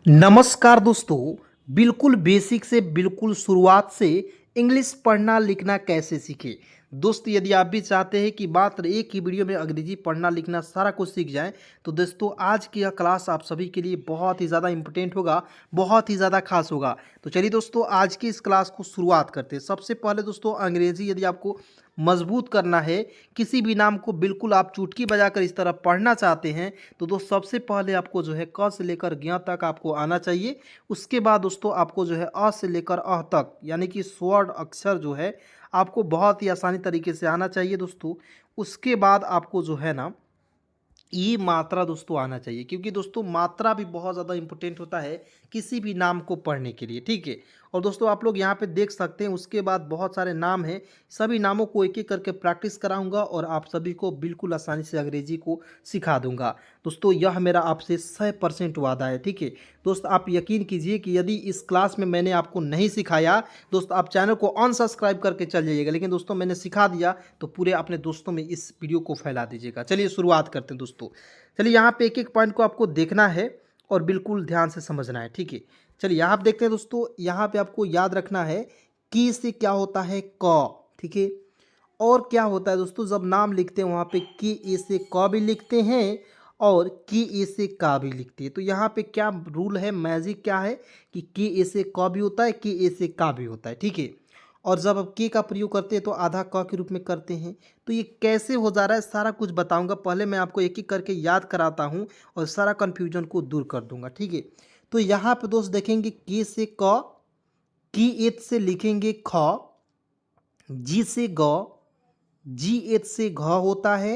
नमस्कार दोस्तों। बिल्कुल बेसिक से बिल्कुल शुरुआत से इंग्लिश पढ़ना लिखना कैसे सीखें। दोस्तों, यदि आप भी चाहते हैं कि मात्र एक ही वीडियो में अंग्रेजी पढ़ना लिखना सारा कुछ सीख जाएं, तो दोस्तों आज की यह क्लास आप सभी के लिए बहुत ही ज़्यादा इंपॉर्टेंट होगा, बहुत ही ज़्यादा खास होगा। तो चलिए दोस्तों, आज की इस क्लास को शुरुआत करते हैं। सबसे पहले दोस्तों, अंग्रेजी यदि आपको मजबूत करना है, किसी भी नाम को बिल्कुल आप चुटकी बजाकर इस तरह पढ़ना चाहते हैं, तो दोस्त सबसे पहले आपको जो है क से लेकर ज्ञ तक आपको आना चाहिए। उसके बाद दोस्तों आपको जो है अ से लेकर अह तक यानी कि स्वर्ण अक्षर जो है आपको बहुत ही आसानी तरीके से आना चाहिए दोस्तों। उसके बाद आपको जो है ना ये मात्रा दोस्तों आना चाहिए, क्योंकि दोस्तों मात्रा भी बहुत ज़्यादा इंपॉर्टेंट होता है किसी भी नाम को पढ़ने के लिए, ठीक है। और दोस्तों आप लोग यहाँ पे देख सकते हैं, उसके बाद बहुत सारे नाम हैं, सभी नामों को एक एक करके प्रैक्टिस कराऊंगा और आप सभी को बिल्कुल आसानी से अंग्रेजी को सिखा दूंगा। दोस्तों यह मेरा आपसे 100% वादा है, ठीक है। दोस्त आप यकीन कीजिए कि यदि इस क्लास में मैंने आपको नहीं सिखाया दोस्त, आप चैनल को अनसब्सक्राइब करके चल जाइएगा, लेकिन दोस्तों मैंने सिखा दिया तो पूरे अपने दोस्तों में इस वीडियो को फैला दीजिएगा। चलिए शुरुआत करते हैं दोस्तों। चलिए यहाँ पे एक एक पॉइंट को आपको देखना है और बिल्कुल ध्यान से समझना है, ठीक है। चलिए यहाँ आप देखते हैं दोस्तों, यहाँ पे आपको याद रखना है की से क्या होता है क, ठीक है। और क्या होता है दोस्तों, जब नाम लिखते हैं वहाँ पे की ए से क भी लिखते हैं और की ए से का भी लिखते हैं। तो यहाँ पे क्या रूल है, मैजिक क्या है कि की ए से क भी होता है, की ए से का भी होता है, ठीक है। और जब अब के का प्रयोग करते हैं तो आधा क के रूप में करते हैं। तो ये कैसे हो जा रहा है सारा कुछ बताऊंगा, पहले मैं आपको एक एक करके याद कराता हूँ और सारा कन्फ्यूजन को दूर कर दूंगा, ठीक है। तो यहाँ पे दोस्त देखेंगे के से क, की एच से लिखेंगे ख, जी से ग, जी एच से घ होता है,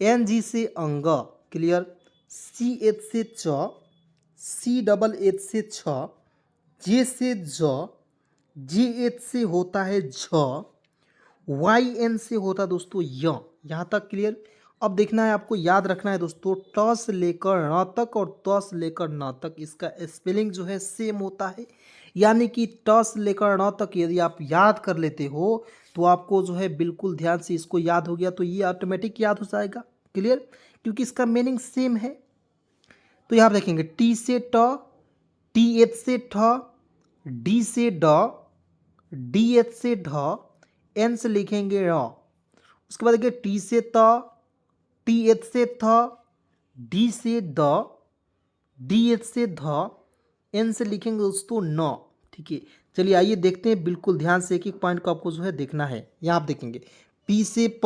एन जी से अंग, क्लियर, सी एच से च, सी डबल एच से छ, जे से ज, जी एच से होता है झ, वाई एन से होता है दोस्तों य। यहाँ तक क्लियर। अब देखना है आपको, याद रखना है दोस्तों, ट से लेकर न तक और त से लेकर न तक इसका स्पेलिंग जो है सेम होता है। यानी कि ट से लेकर न तक यदि आप याद कर लेते हो तो आपको जो है बिल्कुल ध्यान से इसको याद हो गया तो ये ऑटोमेटिक याद हो जाएगा, क्लियर, क्योंकि इसका मीनिंग सेम है। तो यहाँ देखेंगे टी से ट, टी एच से ठ, डी से ड, डी एच से ढ, एन से लिखेंगे र। उसके बाद देखिए टी से त, टी एच से थ, डी से द, डी एच से ध, एन से लिखेंगे दोस्तों न, ठीक है। चलिए आइए देखते हैं, बिल्कुल ध्यान से एक एक पॉइंट को आपको जो है देखना है। यहाँ आप देखेंगे पी से प,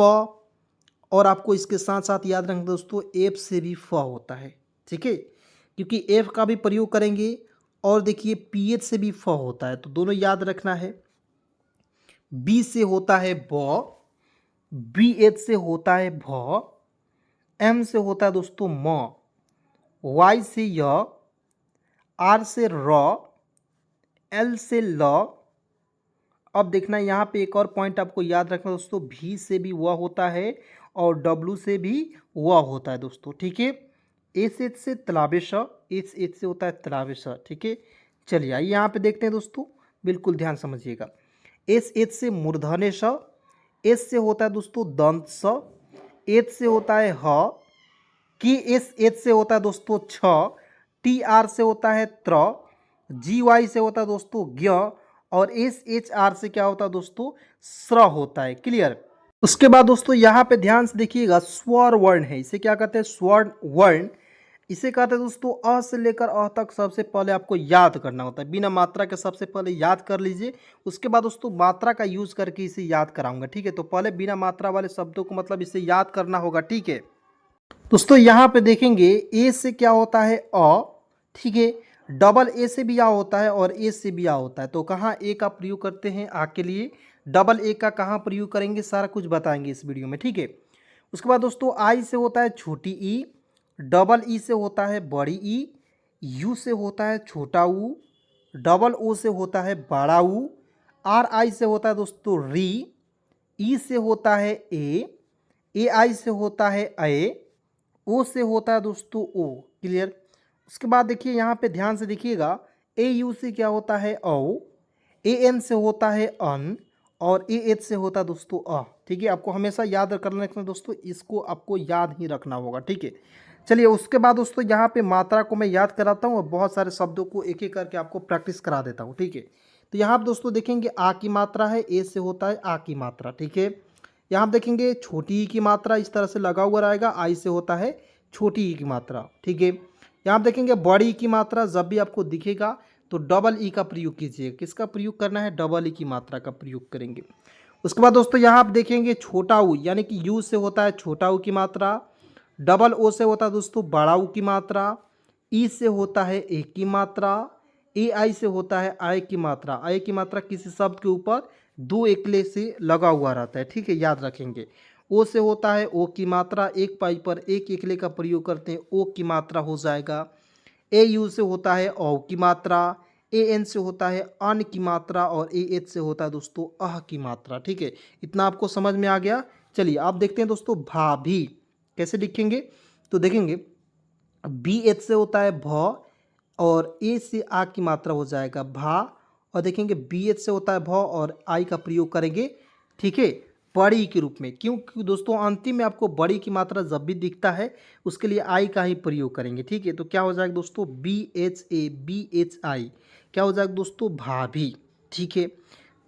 और आपको इसके साथ साथ याद रखना दोस्तों एफ से भी फ होता है, ठीक है, क्योंकि एफ का भी प्रयोग करेंगे। और देखिए पी एच से भी फ होता है, तो दोनों याद रखना है। बी से होता है ब, बी एच से होता है भ, एम से होता है दोस्तों म, वाई से य, आर से र, एल से ल। अब देखना यहाँ पे एक और पॉइंट आपको याद रखना दोस्तों, भी से भी वह होता है और डब्लू से भी वह होता है दोस्तों, ठीक है। एस एच से तलाबेश, एच एच से होता है तलाबेश, ठीक है। चलिए आइए यहाँ पे देखते हैं दोस्तों, बिल्कुल ध्यान समझिएगा। एस एच से मूर्धन्य श, एस से होता है दोस्तों दंत स, एच से होता है ह, की एस एच से होता है दोस्तों छ, टी आर से होता है त्र, जी वाई से होता है दोस्तों ज्ञ, और एस एच आर से क्या होता है दोस्तों स्र होता है, क्लियर। उसके बाद दोस्तों यहाँ पे ध्यान से देखिएगा, स्वर वर्ण है, इसे क्या कहते हैं स्वर्ण वर्ण। इसे कहते हैं दोस्तों अ से लेकर अ तक सबसे पहले आपको याद करना होता है, बिना मात्रा के सबसे पहले याद कर लीजिए। उसके बाद दोस्तों मात्रा का यूज करके इसे याद कराऊंगा, ठीक है। तो पहले बिना मात्रा वाले शब्दों को मतलब इसे याद करना होगा, ठीक है। दोस्तों यहाँ पे देखेंगे ए से क्या होता है अ, ठीक है, डबल ए से भी आ होता है और ए से भी आ होता है। तो कहाँ ए का प्रयोग करते हैं आ के लिए, डबल ए का कहाँ प्रयोग करेंगे, सारा कुछ बताएंगे इस वीडियो में, ठीक है। उसके बाद दोस्तों आई से होता है छोटी ई, डबल ई से होता है बड़ी ई, यू से होता है छोटा ऊ, डबल ओ से होता है बड़ा ऊ, आर आई से होता है दोस्तों री, ई से होता है ए आई से होता है ए, ओ से होता है दोस्तों ओ, क्लियर। उसके बाद देखिए यहाँ पे ध्यान से देखिएगा, ए यू से क्या होता है औ, ए एन से होता है अन, और ए एच से होता है दोस्तों अ, ठीक है। आपको हमेशा याद करना रखना दोस्तों, इसको आपको याद ही रखना होगा, ठीक है। चलिए उसके बाद दोस्तों यहाँ पे मात्रा को मैं याद कराता हूँ और बहुत सारे शब्दों को एक एक करके आपको प्रैक्टिस करा देता हूँ, ठीक है। तो यहाँ आप दोस्तों देखेंगे आ की मात्रा है, ए से होता है आ की मात्रा, ठीक है। यहाँ आप देखेंगे छोटी ई की मात्रा इस तरह से लगा हुआ रहेगा, आई से होता है छोटी ई की मात्रा, ठीक है। यहाँ आप देखेंगे बड़ी ई की मात्रा जब भी आपको दिखेगा तो डबल ई का प्रयोग कीजिए। किसका प्रयोग करना है? डबल ई की मात्रा का प्रयोग करेंगे। उसके बाद दोस्तों यहाँ आप देखेंगे छोटा ऊ यानी कि यू से होता है छोटा ऊ की मात्रा, डबल ओ से होता है दोस्तों बड़ा ऊ की मात्रा, ई से होता है ए की मात्रा, ए आई से होता है आय की मात्रा। आय की मात्रा किसी शब्द के ऊपर दो एकले से लगा हुआ रहता है, ठीक है, याद रखेंगे। ओ से होता है ओ की मात्रा, एक पाई पर एक एकले का प्रयोग करते हैं, ओ की मात्रा हो जाएगा। ए यू से होता है औ की मात्रा, ए एन से होता है अन की मात्रा और ए एच से होता है दोस्तों अह की मात्रा, ठीक है। इतना आपको समझ में आ गया। चलिए आप देखते हैं दोस्तों भाभी कैसे लिखेंगे। तो देखेंगे बी एच से होता है भ और ए से आ की मात्रा हो जाएगा भा, और देखेंगे बी एच से होता है भ और आई का प्रयोग करेंगे, ठीक है, बड़ी के रूप में। क्योंकि दोस्तों अंतिम में आपको बड़ी की मात्रा जब भी दिखता है उसके लिए आई का ही प्रयोग करेंगे, ठीक है। तो क्या हो जाएगा दोस्तों बी एच आई, क्या हो जाएगा दोस्तों भाभी, ठीक है।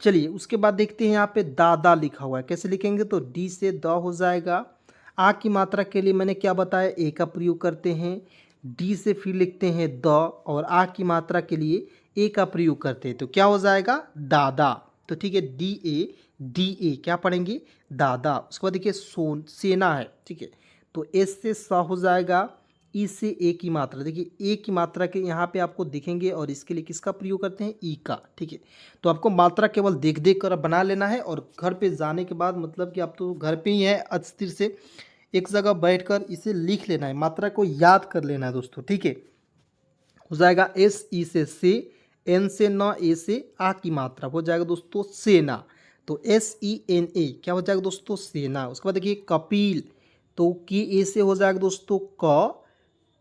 चलिए उसके बाद देखते हैं यहाँ पे दादा लिखा हुआ है, कैसे लिखेंगे? तो डी से द हो जाएगा। आ की मात्रा के लिए मैंने क्या बताया? ए का प्रयोग करते हैं। डी से फिर लिखते हैं द और आ की मात्रा के लिए ए का प्रयोग करते हैं, तो क्या हो जाएगा? दादा। तो ठीक है, डी ए क्या पढ़ेंगे? दादा। उसके बाद देखिए सेना है, ठीक है, तो एस से स हो जाएगा। ई से ए की मात्रा, देखिए ए की मात्रा के यहाँ पे आपको दिखेंगे और इसके लिए किसका प्रयोग करते हैं? ई का, ठीक है। तो आपको मात्रा केवल देख देख कर बना लेना है और घर पे जाने के बाद मतलब कि आप तो घर पे ही है अस्थिर से एक जगह बैठकर इसे लिख लेना है, मात्रा को याद कर लेना है दोस्तों, ठीक है। हो जाएगा एस ई से एन से न, ए से आ की मात्रा हो जाएगा दोस्तों सेना। तो एस ई एन ए क्या हो जाएगा दोस्तों? सेना। उसके बाद देखिए कपिल, तो के ए से हो जाएगा दोस्तों क,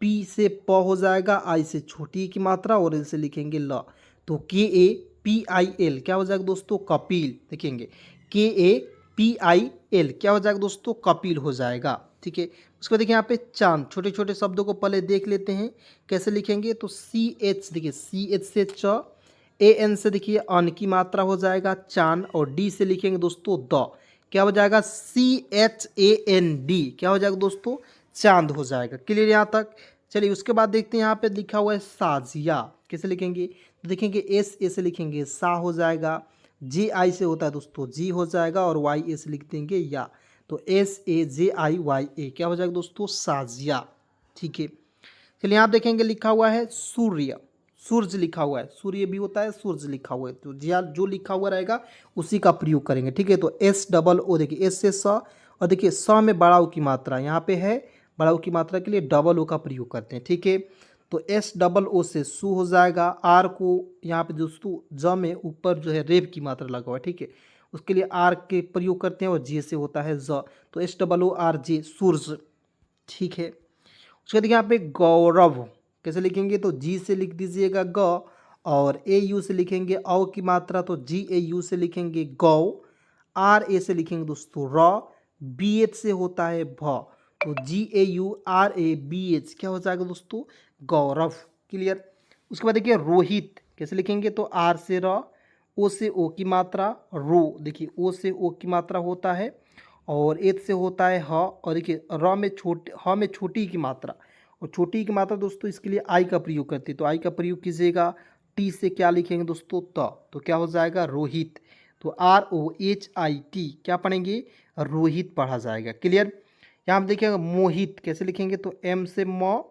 पी से प हो जाएगा, आई से छोटी की मात्रा और एल से लिखेंगे ल, तो के ए पी आई एल क्या हो जाएगा दोस्तों? कपिल। देखेंगे के ए पी आई एल क्या हो जाएगा दोस्तों? कपिल हो जाएगा, ठीक है। उसके बाद देखिए यहाँ पे चांद, छोटे छोटे शब्दों को पहले देख लेते हैं कैसे लिखेंगे। तो सी एच, देखिए सी एच से च, ए एन से देखिए अन की मात्रा हो जाएगा चांद, और डी से लिखेंगे दोस्तों द, क्या हो जाएगा? C H A N D क्या हो जाएगा दोस्तों? चांद हो जाएगा। क्लियर यहाँ तक? चलिए उसके बाद देखते हैं यहाँ पे लिखा हुआ है साजिया, कैसे लिखेंगे? तो देखेंगे एस ए से लिखेंगे सा हो जाएगा, जे आई से होता है दोस्तों जी हो जाएगा, और वाई ए से लिख देंगे या, तो S A J I Y ए क्या हो जाएगा दोस्तों? साजिया, ठीक है। चलिए यहाँ देखेंगे लिखा हुआ है सूर्य, सूर्य लिखा हुआ है, सूर्य भी होता है सूर्य लिखा हुआ है, तो जो लिखा हुआ रहेगा उसी का प्रयोग करेंगे, ठीक है। तो एस डबल ओ, देखिए एस से स, और देखिए स में बड़ा ओ की मात्रा यहाँ पे है, बड़ा ओ की मात्रा के लिए डबल ओ का प्रयोग करते हैं, ठीक है। तो एस डबल ओ से सु हो जाएगा। आर को यहाँ पे दोस्तों ज में ऊपर जो है रेब की मात्रा लगा हुआ है, ठीक है, उसके लिए आर के प्रयोग करते हैं, और जे से होता है ज, तो S double O R J सूर्य, ठीक है। उसके देखिए यहाँ पे गौरव कैसे लिखेंगे? तो जी से लिख दीजिएगा ग, और ए यू से लिखेंगे औ की मात्रा, तो जी ए यू से लिखेंगे गौ, आर ए से लिखेंगे दोस्तों र, बी एच से होता है भ, तो G A U R A B H क्या हो जाएगा दोस्तों? गौरव। क्लियर? उसके बाद देखिए रोहित कैसे लिखेंगे? तो आर से र, ओ से ओ की मात्रा, रो, देखिए ओ से ओ की मात्रा होता है, और एच से होता है ह, और देखिए र में छोटे ह में छोटी की मात्रा, और छोटी की मात्रा दोस्तों इसके लिए आई का प्रयोग करती है, तो आई का प्रयोग कीजिएगा। टी से क्या लिखेंगे दोस्तों? तो क्या हो जाएगा? रोहित। तो R O H I T क्या पढ़ेंगे? रोहित पढ़ा जाएगा। क्लियर? यहाँ आप देखिएगा मोहित कैसे लिखेंगे? तो एम से म,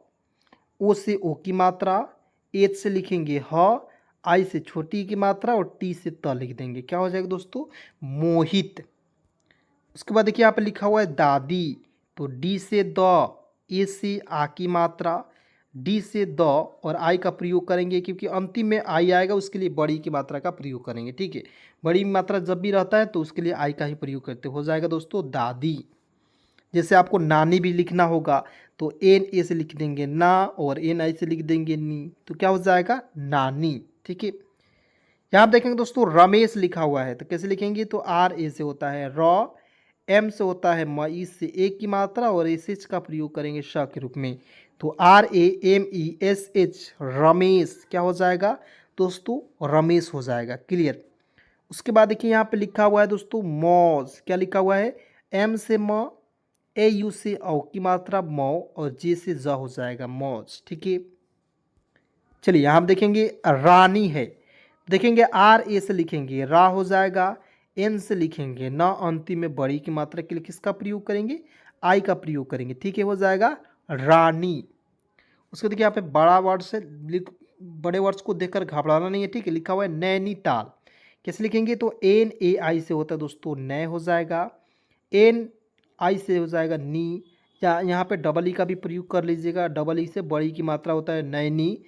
ओ से ओ की मात्रा, एच से लिखेंगे ह, आई से छोटी की मात्रा, और टी से त लिख देंगे, क्या हो जाएगा दोस्तों? मोहित। उसके बाद देखिए यहाँ पे लिखा हुआ है दादी, तो डी से द, ए से आ की मात्रा, डी से द और आई का प्रयोग करेंगे, क्योंकि अंतिम में आई आएगा उसके लिए बड़ी की मात्रा का प्रयोग करेंगे, ठीक है। बड़ी मात्रा जब भी रहता है तो उसके लिए आई का ही प्रयोग करते, हो जाएगा दोस्तों दादी। जैसे आपको नानी भी लिखना होगा तो एन ए से लिख देंगे ना, और एन आई से लिख देंगे नी, तो क्या हो जाएगा? नानी, ठीक है। यहाँ आप देखेंगे दोस्तों रमेश लिखा हुआ है, तो कैसे लिखेंगे? तो आर ए से होता है र, एम से होता है म, ई से ए की मात्रा और एस एच का प्रयोग करेंगे श के रूप में। तो RAMESH रमेश क्या हो जाएगा दोस्तों, रमेश हो जाएगा। क्लियर। उसके बाद देखिए यहाँ पे लिखा हुआ है दोस्तों मौज, क्या लिखा हुआ है, एम से म, AU से औ की मात्रा मौ और जे से ज हो जाएगा मौज। ठीक है। चलिए यहाँ हम देखेंगे रानी है, देखेंगे RA से लिखेंगे रा हो जाएगा, एन से लिखेंगे न, अंतिम में बड़ी की मात्रा के लिए किसका प्रयोग करेंगे, आई का प्रयोग करेंगे। ठीक है, हो जाएगा रानी। उसको देखिए यहाँ पे बड़ा वर्ड से बड़े वर्ड्स को देखकर घबराना नहीं है। ठीक है, लिखा हुआ है नैनीताल, कैसे लिखेंगे, तो NAI से होता है दोस्तों नए हो जाएगा, NI से हो जाएगा नी, या यहाँ पे डबल ई का भी प्रयोग कर लीजिएगा, डबल ई से बड़ी की मात्रा होता है नैनी,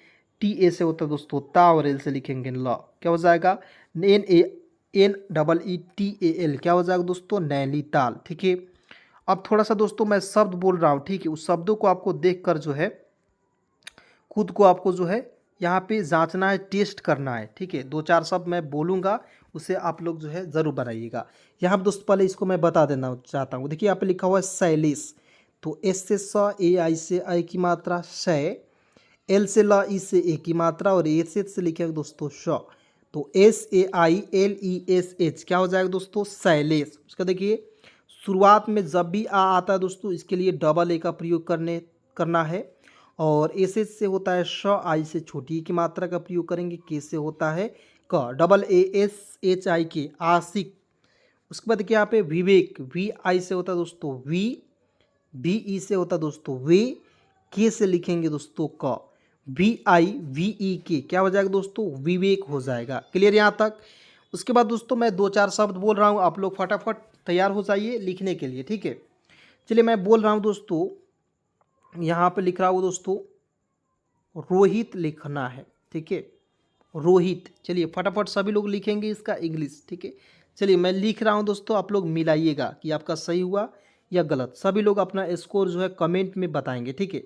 TA से होता है दोस्तों ता और एल से लिखेंगे ल, क्या हो जाएगा NANEETAL, क्या हो जाएगा दोस्तों नैनीताल। ठीक है। अब थोड़ा सा दोस्तों मैं शब्द बोल रहा हूँ, ठीक है, उस शब्दों को आपको देखकर जो है खुद को आपको जो है यहाँ पे जांचना है, टेस्ट करना है। ठीक है, 2-4 शब्द मैं बोलूँगा, उसे आप लोग जो है ज़रूर बनाइएगा। यहाँ पर दोस्तों पहले इसको मैं बता देना चाहता हूँ। देखिए यहाँ पे लिखा हुआ है शैलेश, तो एस से स, AI से आई की मात्रा शै, एल से ल, ई से ए की मात्रा और ए से लिखेंगे दोस्तों श, तो SAILESH क्या हो जाएगा दोस्तों शैलेश। उसका देखिए शुरुआत में जब भी आ आता है दोस्तों, इसके लिए डबल ए का प्रयोग करना है, और एस से होता है श, आई से छोटी ई की मात्रा का प्रयोग करेंगे, के से होता है क, डबल ASHI के आशिक। उसके बाद देखिए यहाँ पे विवेक, VI से होता है दोस्तों वी, VE से होता है दोस्तों वे, के से लिखेंगे दोस्तों क, VIVEK क्या हो जाएगा दोस्तों विवेक हो जाएगा। क्लियर यहाँ तक। उसके बाद दोस्तों मैं 2-4 शब्द बोल रहा हूँ, आप लोग फटाफट तैयार हो जाइए लिखने के लिए। ठीक है, चलिए मैं बोल रहा हूँ दोस्तों, यहाँ पे लिख रहा हूँ दोस्तों रोहित लिखना है। ठीक है, रोहित। चलिए फटाफट सभी लोग लिखेंगे इसका इंग्लिश। ठीक है, चलिए मैं लिख रहा हूँ दोस्तों, आप लोग मिलाइएगा कि आपका सही हुआ या गलत। सभी लोग अपना स्कोर जो है कमेंट में बताएंगे। ठीक है,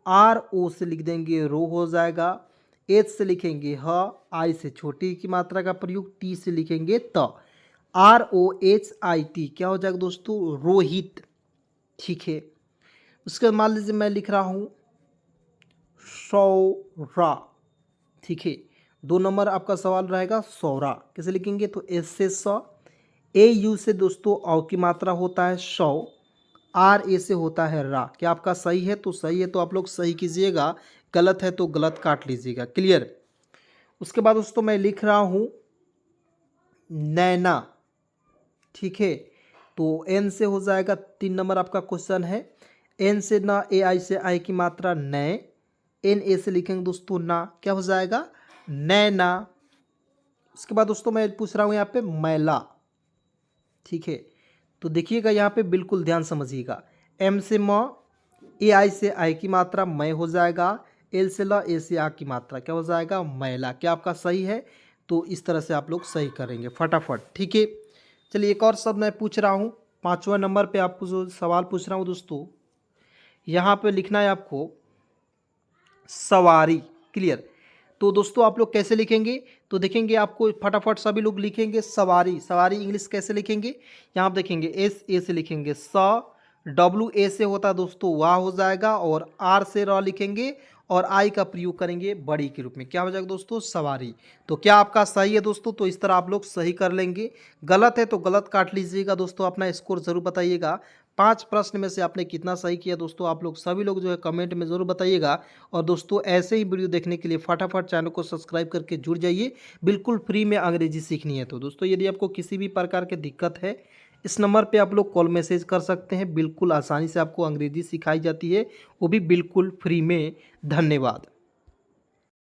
RO से लिख देंगे रो हो जाएगा, H से लिखेंगे ह, आई से छोटी की मात्रा का प्रयोग, T से लिखेंगे त, ROHIT क्या हो जाएगा दोस्तों रोहित। ठीक है, उसके बाद मान लीजिए मैं लिख रहा हूँ सौरा। ठीक है, 2 नंबर आपका सवाल रहेगा सौरा, कैसे लिखेंगे, तो एस से स, AU से दोस्तों औ की मात्रा होता है सौ, RA से होता है रा। क्या आपका सही है, तो सही है तो आप लोग सही कीजिएगा, गलत है तो गलत काट लीजिएगा। क्लियर। उसके बाद दोस्तों मैं लिख रहा हूँ नैना। ठीक है, तो N से हो जाएगा, 3 नंबर आपका क्वेश्चन है, N से ना, AI से आई की मात्रा नए, NA से लिखेंगे दोस्तों ना, क्या हो जाएगा नैना। उसके बाद दोस्तों मैं पूछ रहा हूँ यहाँ पे मैला। ठीक है, तो देखिएगा यहाँ पे बिल्कुल ध्यान समझिएगा, M से म, AI से आई की मात्रा मै हो जाएगा, L से ल, A से आ की मात्रा क्या हो जाएगा मैला। क्या आपका सही है, तो इस तरह से आप लोग सही करेंगे फटाफट। ठीक है, चलिए एक और शब्द मैं पूछ रहा हूँ, 5वां नंबर पे आपको जो सवाल पूछ रहा हूँ दोस्तों, यहाँ पे लिखना है आपको सवारी। क्लियर। तो दोस्तों आप लोग कैसे लिखेंगे, तो देखेंगे आपको फटाफट सभी लोग लिखेंगे सवारी। सवारी इंग्लिश कैसे लिखेंगे, यहाँ आप देखेंगे SA से लिखेंगे स, WA से होता है दोस्तों वाह हो जाएगा, और R से र लिखेंगे और आई का प्रयोग करेंगे बड़ी के रूप में, क्या हो जाएगा दोस्तों सवारी। तो क्या आपका सही है दोस्तों, तो इस तरह आप लोग सही कर लेंगे, गलत है तो गलत काट लीजिएगा। दोस्तों अपना स्कोर जरूर बताइएगा, 5 प्रश्न में से आपने कितना सही किया दोस्तों, आप लोग सभी लोग जो है कमेंट में ज़रूर बताइएगा। और दोस्तों ऐसे ही वीडियो देखने के लिए फटाफट चैनल को सब्सक्राइब करके जुड़ जाइए, बिल्कुल फ्री में अंग्रेजी सीखनी है। तो दोस्तों यदि आपको किसी भी प्रकार की दिक्कत है, इस नंबर पे आप लोग कॉल मैसेज कर सकते हैं, बिल्कुल आसानी से आपको अंग्रेजी सिखाई जाती है, वो भी बिल्कुल फ्री में। धन्यवाद।